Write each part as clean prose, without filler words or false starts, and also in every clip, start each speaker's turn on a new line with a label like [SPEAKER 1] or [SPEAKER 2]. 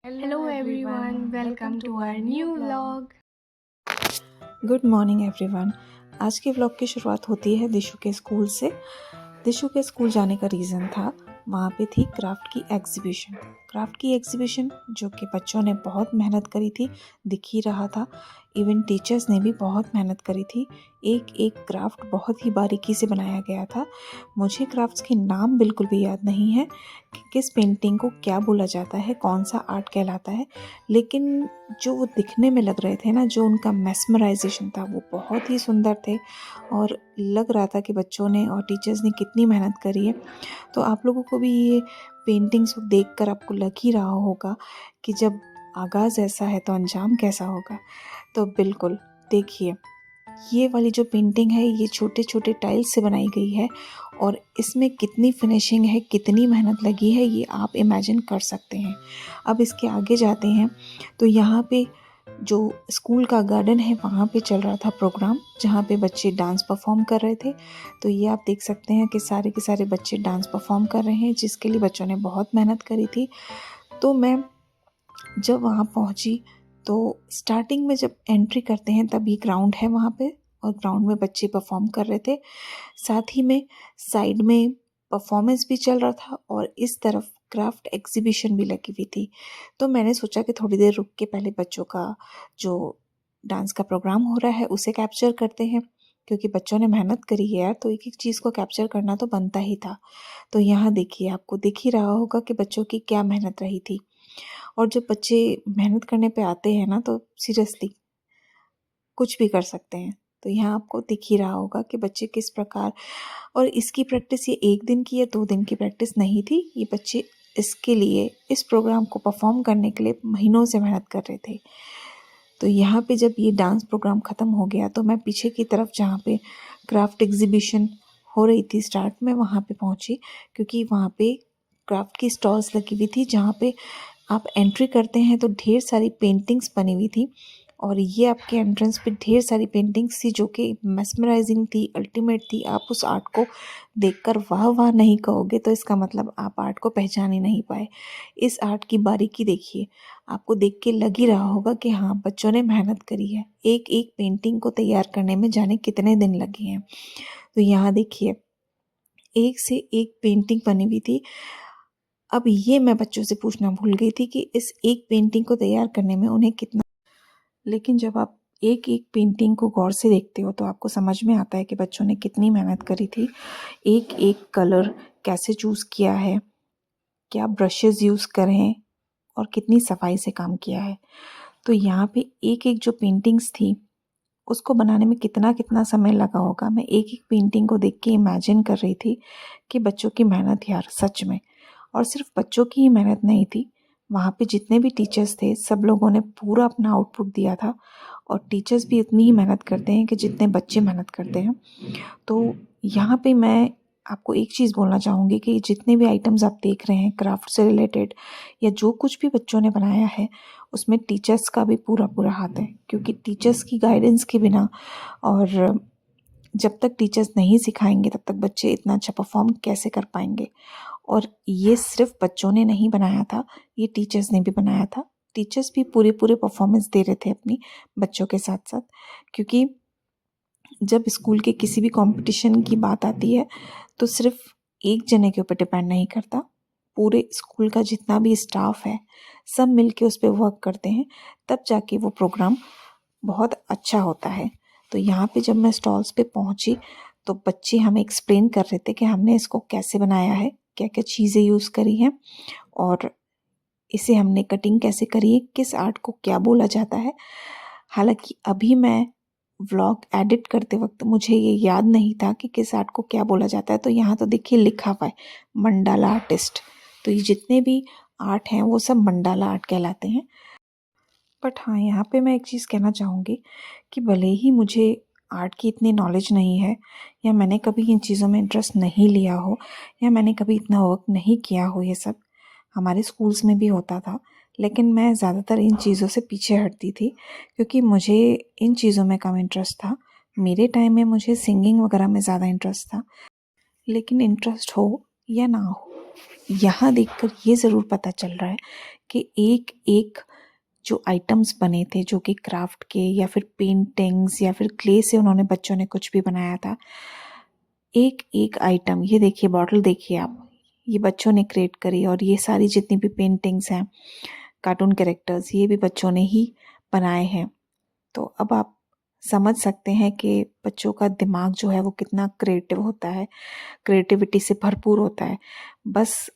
[SPEAKER 1] Hello everyone, welcome to our new vlog.
[SPEAKER 2] Good morning everyone. आज के vlog की शुरुआत होती है दिशु के स्कूल से। दिशु के स्कूल जाने का रीज़न था, वहाँ पे थी क्राफ्ट की एग्जीबिशन जो कि बच्चों ने बहुत मेहनत करी थी, दिख ही रहा था। इवन टीचर्स ने भी बहुत मेहनत करी थी। एक एक क्राफ्ट बहुत ही बारीकी से बनाया गया था। मुझे क्राफ्ट्स के नाम बिल्कुल भी याद नहीं है कि किस पेंटिंग को क्या बोला जाता है, कौन सा आर्ट कहलाता है, लेकिन जो वो दिखने में लग रहे थे ना, जो उनका मेस्मराइजेशन था वो बहुत ही सुंदर थे और लग रहा था कि बच्चों ने और टीचर्स ने कितनी मेहनत करी है। तो आप लोगों को भी ये पेंटिंग्स को देखकर आपको लग ही रहा होगा कि जब आगाज़ ऐसा है तो अंजाम कैसा होगा। तो बिल्कुल देखिए, ये वाली जो पेंटिंग है ये छोटे छोटे टाइल्स से बनाई गई है और इसमें कितनी फिनिशिंग है, कितनी मेहनत लगी है, ये आप इमेजिन कर सकते हैं। अब इसके आगे जाते हैं तो यहाँ पे जो स्कूल का गार्डन है वहाँ पे चल रहा था प्रोग्राम, जहाँ पे बच्चे डांस परफॉर्म कर रहे थे। तो ये आप देख सकते हैं कि सारे के सारे बच्चे डांस परफॉर्म कर रहे हैं, जिसके लिए बच्चों ने बहुत मेहनत करी थी। तो मैं जब वहाँ पहुँची तो स्टार्टिंग में जब एंट्री करते हैं तब ये ग्राउंड है वहाँ पे, और ग्राउंड में बच्चे परफॉर्म कर रहे थे। साथ ही में साइड में परफॉर्मेंस भी चल रहा था और इस तरफ क्राफ्ट एग्जीबिशन भी लगी हुई थी। तो मैंने सोचा कि थोड़ी देर रुक के पहले बच्चों का जो डांस का प्रोग्राम हो रहा है उसे कैप्चर करते हैं, क्योंकि बच्चों ने मेहनत करी है यार, तो एक एक चीज़ को कैप्चर करना तो बनता ही था। तो यहाँ देखिए, आपको दिख ही रहा होगा कि बच्चों की क्या मेहनत रही थी। और जब बच्चे मेहनत करने पे आते हैं ना तो सीरियसली कुछ भी कर सकते हैं। तो यहाँ आपको दिख ही रहा होगा कि बच्चे किस प्रकार, और इसकी प्रैक्टिस ये 1 दिन की या 2 दिन की प्रैक्टिस नहीं थी। ये बच्चे इसके लिए, इस प्रोग्राम को परफॉर्म करने के लिए महीनों से मेहनत कर रहे थे। तो यहाँ पे जब ये डांस प्रोग्राम ख़त्म हो गया तो मैं पीछे की तरफ, जहाँ पे क्राफ्ट एग्जीबिशन हो रही थी स्टार्ट, में वहाँ पे पहुँची, क्योंकि वहाँ पे क्राफ्ट की स्टॉल्स लगी हुई थी, जहाँ पे आप एंट्री करते हैं तो ढेर सारी पेंटिंग्स बनी हुई थी। और ये आपके एंट्रेंस पे ढेर सारी पेंटिंग्स थी जो कि मेस्मराइजिंग थी, अल्टीमेट थी। आप उस आर्ट को देखकर वाह वाह नहीं कहोगे तो इसका मतलब आप आर्ट को पहचान ही नहीं पाए। इस आर्ट की बारीकी देखिए, आपको देख के लग ही रहा होगा कि हाँ, बच्चों ने मेहनत करी है। एक एक पेंटिंग को तैयार करने में जाने कितने दिन लगे हैं। तो यहाँ देखिए, एक से एक पेंटिंग बनी हुई थी। अब ये मैं बच्चों से पूछना भूल गई थी कि इस एक पेंटिंग को तैयार करने में उन्हें कितना, लेकिन जब आप एक एक पेंटिंग को गौर से देखते हो तो आपको समझ में आता है कि बच्चों ने कितनी मेहनत करी थी। एक एक कलर कैसे चूज़ किया है, क्या ब्रशेज़ यूज़ करें और कितनी सफाई से काम किया है। तो यहाँ पे एक एक जो पेंटिंग्स थी उसको बनाने में कितना कितना समय लगा होगा। मैं एक एक पेंटिंग को देख के इमेजिन कर रही थी कि बच्चों की मेहनत यार, सच में। और सिर्फ बच्चों की ही मेहनत नहीं थी, वहाँ पे जितने भी टीचर्स थे सब लोगों ने पूरा अपना आउटपुट दिया था। और टीचर्स भी उतनी ही मेहनत करते हैं कि जितने बच्चे मेहनत करते हैं। तो यहाँ पे मैं आपको एक चीज़ बोलना चाहूँगी कि जितने भी आइटम्स आप देख रहे हैं क्राफ्ट से रिलेटेड, या जो कुछ भी बच्चों ने बनाया है, उसमें टीचर्स का भी पूरा पूरा हाथ है। क्योंकि टीचर्स की गाइडेंस के बिना, और जब तक टीचर्स नहीं सिखाएंगे तब तक बच्चे इतना अच्छा परफॉर्म कैसे कर पाएंगे। और ये सिर्फ बच्चों ने नहीं बनाया था, ये टीचर्स ने भी बनाया था। टीचर्स भी पूरे पूरे परफॉर्मेंस दे रहे थे अपनी बच्चों के साथ साथ। क्योंकि जब स्कूल के किसी भी कंपटीशन की बात आती है तो सिर्फ एक जने के ऊपर डिपेंड नहीं करता, पूरे स्कूल का जितना भी स्टाफ है सब मिलके उस पर वर्क करते हैं, तब जाके वो प्रोग्राम बहुत अच्छा होता है। तो यहाँ पे जब मैं स्टॉल्स पे पहुँची तो बच्चे हमें एक्सप्लेन कर रहे थे कि हमने इसको कैसे बनाया है, क्या क्या चीज़ें यूज़ करी हैं, और इसे हमने कटिंग कैसे करी है, किस आर्ट को क्या बोला जाता है। हालांकि अभी मैं व्लॉग एडिट करते वक्त मुझे ये याद नहीं था कि किस आर्ट को क्या बोला जाता है। तो यहाँ तो देखिए लिखा हुआ है मंडाला आर्टिस्ट। तो ये जितने भी आर्ट हैं वो सब मंडाला आर्ट कहलाते हैं। बट हाँ, यहाँ पे मैं एक चीज़ कहना चाहूँगी कि भले ही मुझे आर्ट की इतनी नॉलेज नहीं है, या मैंने कभी इन चीज़ों में इंटरेस्ट नहीं लिया हो, या मैंने कभी इतना वर्क नहीं किया हो, ये सब हमारे स्कूल्स में भी होता था, लेकिन मैं ज़्यादातर इन चीज़ों से पीछे हटती थी क्योंकि मुझे इन चीज़ों में कम इंटरेस्ट था। मेरे टाइम में मुझे सिंगिंग वगैरह में ज़्यादा इंटरेस्ट था। लेकिन इंटरेस्ट हो या ना हो, यहाँ देखकर ये ज़रूर पता चल रहा है कि एक एक जो आइटम्स बने थे जो कि क्राफ्ट के या फिर पेंटिंग्स या फिर क्ले से उन्होंने बच्चों ने कुछ भी बनाया था, एक एक आइटम, ये देखिए बॉटल देखिए आप, ये बच्चों ने क्रिएट करी। और ये सारी जितनी भी पेंटिंग्स हैं, कार्टून कैरेक्टर्स, ये भी बच्चों ने ही बनाए हैं। तो अब आप समझ सकते हैं कि बच्चों का दिमाग जो है वो कितना क्रिएटिव होता है, क्रिएटिविटी से भरपूर होता है। बस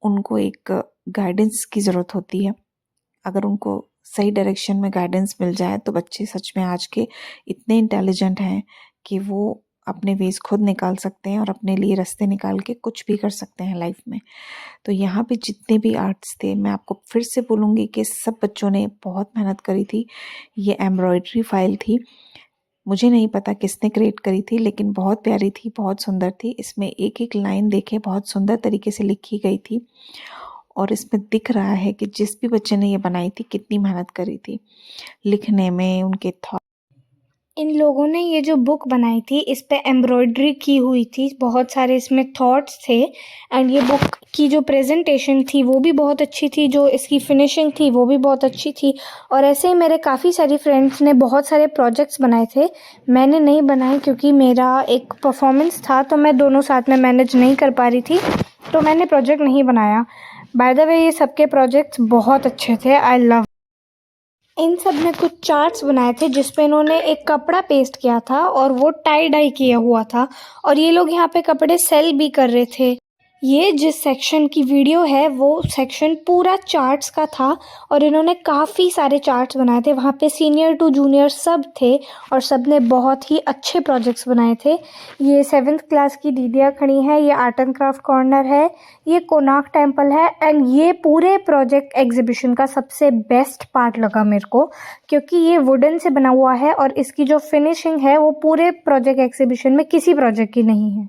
[SPEAKER 2] उनको एक गाइडेंस की ज़रूरत होती है। अगर उनको सही डायरेक्शन में गाइडेंस मिल जाए तो बच्चे सच में आज के इतने इंटेलिजेंट हैं कि वो अपने वेज खुद निकाल सकते हैं और अपने लिए रास्ते निकाल के कुछ भी कर सकते हैं लाइफ में। तो यहाँ पे जितने भी आर्ट्स थे, मैं आपको फिर से बोलूँगी कि सब बच्चों ने बहुत मेहनत करी थी। ये एम्ब्रॉयडरी फाइल थी, मुझे नहीं पता किसने क्रिएट करी थी, लेकिन बहुत प्यारी थी, बहुत सुंदर थी। इसमें एक एक लाइन देखे बहुत सुंदर तरीके से लिखी गई थी और इसमें दिख रहा है कि जिस भी बच्चे ने ये बनाई थी कितनी मेहनत करी थी लिखने में, उनके थॉट।
[SPEAKER 1] इन लोगों ने ये जो बुक बनाई थी इस पे एम्ब्रॉयडरी की हुई थी, बहुत सारे इसमें थॉट्स थे। एंड ये बुक की जो प्रेजेंटेशन थी वो भी बहुत अच्छी थी, जो इसकी फिनिशिंग थी वो भी बहुत अच्छी थी। और ऐसे ही मेरे काफ़ी सारी फ्रेंड्स ने बहुत सारे प्रोजेक्ट्स बनाए थे। मैंने नहीं बनाए क्योंकि मेरा एक परफॉर्मेंस था, तो मैं दोनों साथ में मैनेज नहीं कर पा रही थी, तो मैंने प्रोजेक्ट नहीं बनाया। बाय द वे ये सबके प्रोजेक्ट्स बहुत अच्छे थे, आई लव। इन सब ने कुछ चार्ट्स बनाए थे जिस पे इन्होंने एक कपड़ा पेस्ट किया था और वो टाई डाई किया हुआ था, और ये लोग यहाँ पे कपड़े सेल भी कर रहे थे। ये जिस सेक्शन की वीडियो है वो सेक्शन पूरा चार्ट्स का था और इन्होंने काफ़ी सारे चार्ट्स बनाए थे। वहाँ पे सीनियर टू जूनियर सब थे और सब ने बहुत ही अच्छे प्रोजेक्ट्स बनाए थे। ये 7th क्लास की दीदियाँ खड़ी हैं, ये आर्ट एंड क्राफ्ट कॉर्नर है, ये कोणार्क टेम्पल है। एंड ये पूरे प्रोजेक्ट एग्जीबिशन का सबसे बेस्ट पार्ट लगा मेरे को, क्योंकि ये वुडन से बना हुआ है और इसकी जो फिनिशिंग है वो पूरे प्रोजेक्ट एग्जीबिशन में किसी प्रोजेक्ट की नहीं है।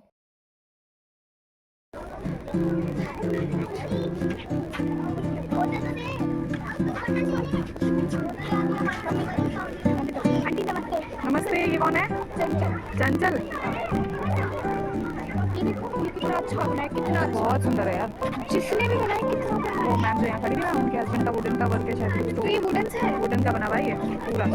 [SPEAKER 3] नमस्ते, ये कौन है? चंचल।
[SPEAKER 1] ये कितना अच्छा बना है, कितना
[SPEAKER 3] बहुत सुंदर है यार।
[SPEAKER 1] जिसने भी बनाया कितना प्यारा है।
[SPEAKER 3] वो मैम जो यहाँ खड़ी है उनके हस्बैंड का वुडन का वर्क है शायद,
[SPEAKER 1] तो ये वुडन से है।
[SPEAKER 3] वुडन का बना हुआ है ये पूरा।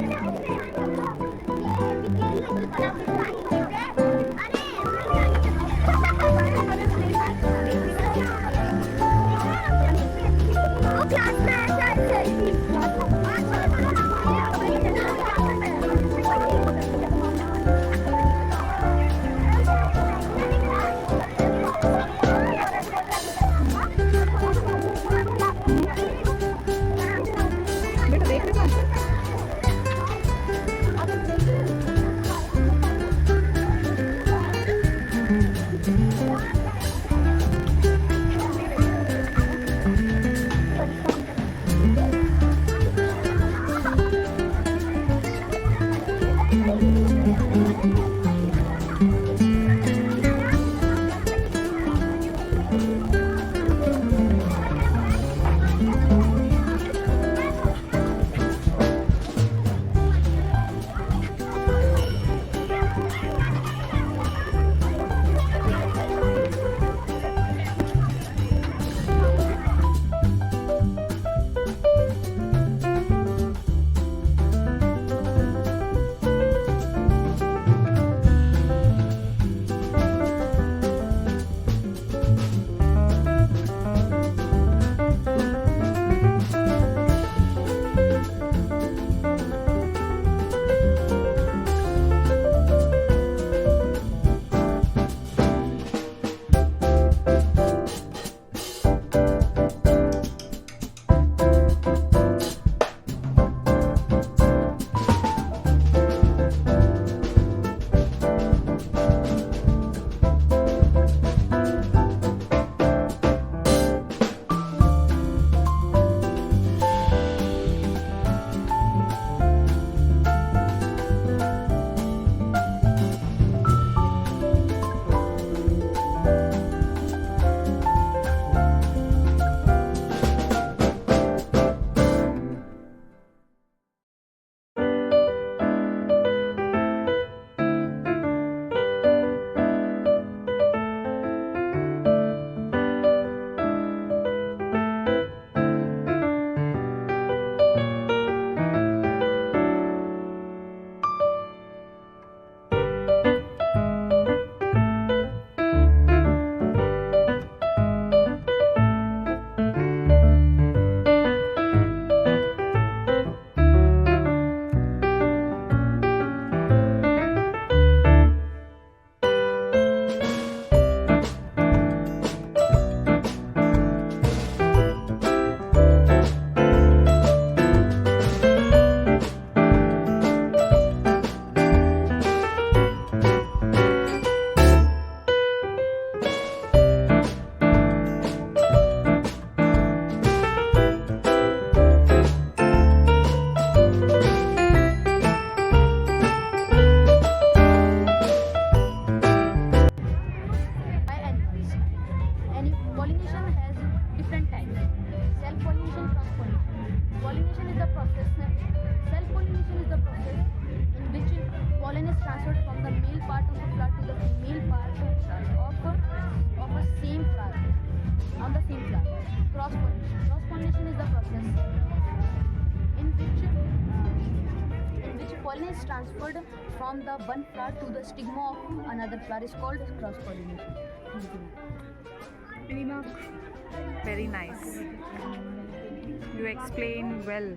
[SPEAKER 3] बेटा देख रहे हो?
[SPEAKER 4] the process. Self-pollination is the process in which pollen is transferred from the male part of a flower to the female part of a same flower on the same flower. Cross-pollination. Cross-pollination is the process in which pollen is transferred from the one flower to the stigma of another flower is called cross-pollination.
[SPEAKER 3] Very nice. You explain well.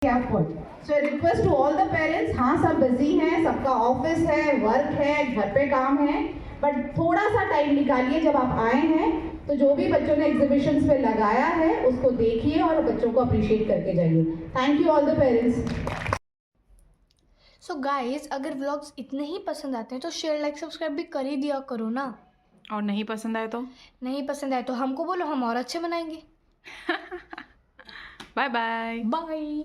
[SPEAKER 5] Careful. So I request to all the parents, हाँ सब busy हैं, सबका office है, work है, घर पे काम है, बट थोड़ा सा टाइम निकालिए जब आप आए हैं तो जो भी बच्चों ने एग्जीबिशंस पे लगाया है उसको देखिए और बच्चों को अप्रिशिएट करके जाइए. Thank you all the parents.
[SPEAKER 1] So guys, अगर व्लॉग्स इतने ही पसंद आते हैं तो शेयर लाइक सब्सक्राइब भी कर ही दिया करो ना.
[SPEAKER 3] और नहीं पसंद आए तो
[SPEAKER 1] नहीं पसंद आए तो हमको बोलो, हम और अच्छे बनाएंगे.
[SPEAKER 3] Bye bye.
[SPEAKER 1] बाय.